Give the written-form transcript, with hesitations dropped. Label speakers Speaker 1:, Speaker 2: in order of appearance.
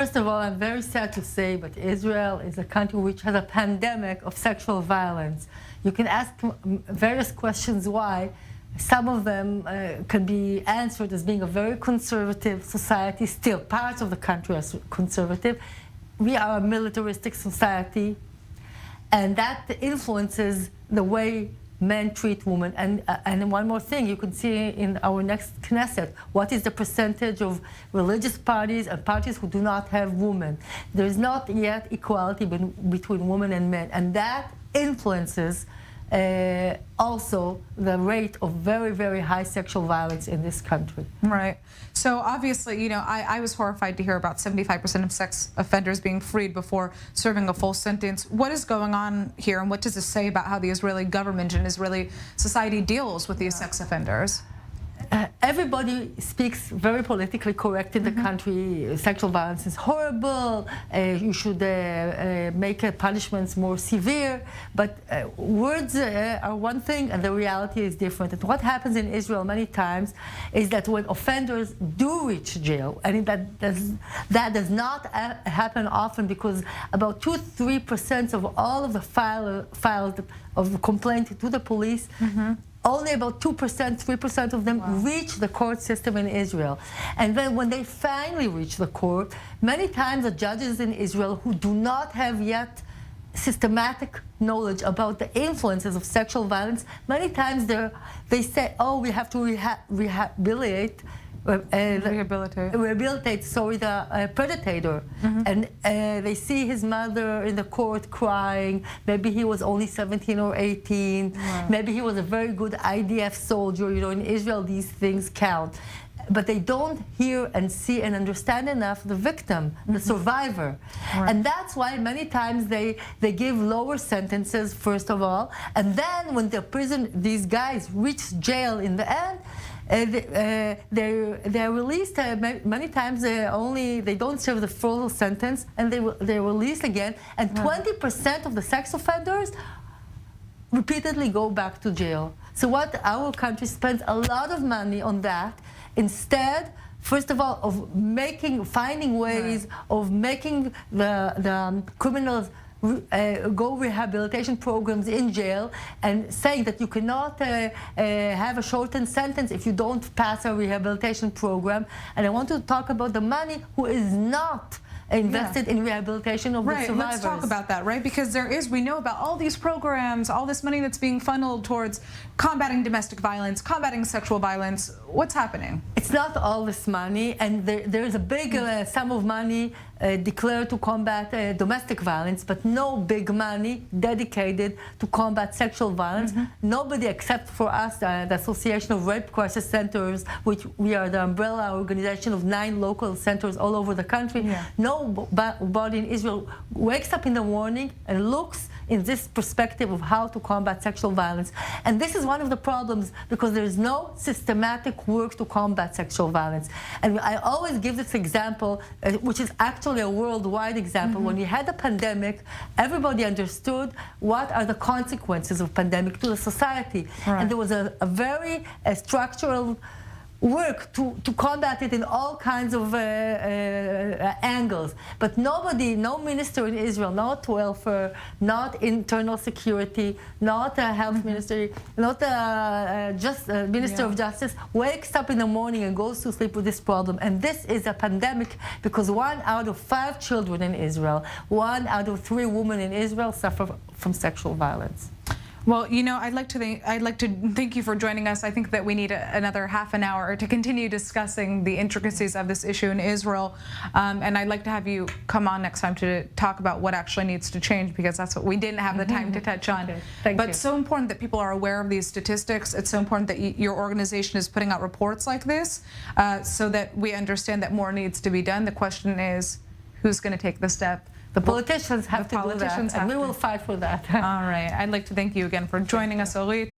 Speaker 1: First of all, I'm very sad to say, but Israel is a country which has a pandemic of sexual violence. You can ask various questions why. Some of them can be answered as being a very conservative society. Still, parts of the country are conservative. We are a militaristic society, and that influences the way men treat women. And one more thing, you can see in our next Knesset, what is the percentage of religious parties and parties who do not have women. There is not yet equality between women and men, and that influences also the rate of very, very high sexual violence in this country.
Speaker 2: Right. So obviously, you know, I was horrified to hear about 75% of sex offenders being freed before serving a full sentence. What is going on here, and what does this say about how the Israeli government and Israeli society deals with these sex offenders?
Speaker 1: Everybody speaks very politically correct in the country. Sexual violence is horrible. You should make punishments more severe. But words are one thing, and the reality is different. And what happens in Israel many times is that when offenders do reach jail, and that does not happen often, because about 2-3% of all of the files of complaints to the police, only about 2%, 3% of them reach the court system in Israel. And then when they finally reach the court, many times the judges in Israel who do not have yet systematic knowledge about the influences of sexual violence, many times they say, oh, we have to rehabilitate the predator. And they see his mother in the court crying. Maybe he was only 17 or 18. Maybe he was a very good IDF soldier. You know, in Israel these things count. But they don't hear and see and understand enough the victim, the survivor. And that's why many times they give lower sentences, first of all, and then when these guys reach jail in the end, they're released. Many times they don't serve the full sentence, and they're released again. And 20% of the sex offenders repeatedly go back to jail. So what our country spends a lot of money on that, instead, first of all, of finding ways of making the criminals go rehabilitation programs in jail, and saying that you cannot have a shortened sentence if you don't pass a rehabilitation program. And I want to talk about the money who is not invested in rehabilitation of the survivors.
Speaker 2: Let's talk about that, right? Because we know about all these programs, all this money that's being funneled towards combating domestic violence, combating sexual violence. What's happening?
Speaker 1: It's not all this money, and there's a big sum of money declared to combat domestic violence, but no big money dedicated to combat sexual violence. Nobody except for us, the Association of Rape Crisis Centers, which we are the umbrella organization of 9 local centers all over the country. Nobody in Israel wakes up in the morning and looks in this perspective of how to combat sexual violence. And this is one of the problems, because there is no systematic work to combat sexual violence. And I always give this example, which is actually a worldwide example. When we had a pandemic, everybody understood what are the consequences of pandemic to the society. And there was a very structural work to combat it in all kinds of angles. But nobody, no minister in Israel, not welfare, not internal security, not a health ministry, not just minister of justice, wakes up in the morning and goes to sleep with this problem. And this is a pandemic because 1 out of 5 children in Israel, 1 out of 3 women in Israel suffer from sexual violence.
Speaker 2: Well, you know, I'd like to thank you for joining us. I think that we need another half an hour to continue discussing the intricacies of this issue in Israel, and I'd like to have you come on next time to talk about what actually needs to change, because that's what we didn't have the time to touch on. But it's so important that people are aware of these statistics. It's so important that your organization is putting out reports like this, so that we understand that more needs to be done. The question is, who's going to take the step?
Speaker 1: The politicians have to do that, and we will fight for that.
Speaker 2: All right. I'd like to thank you again for joining us, Orit.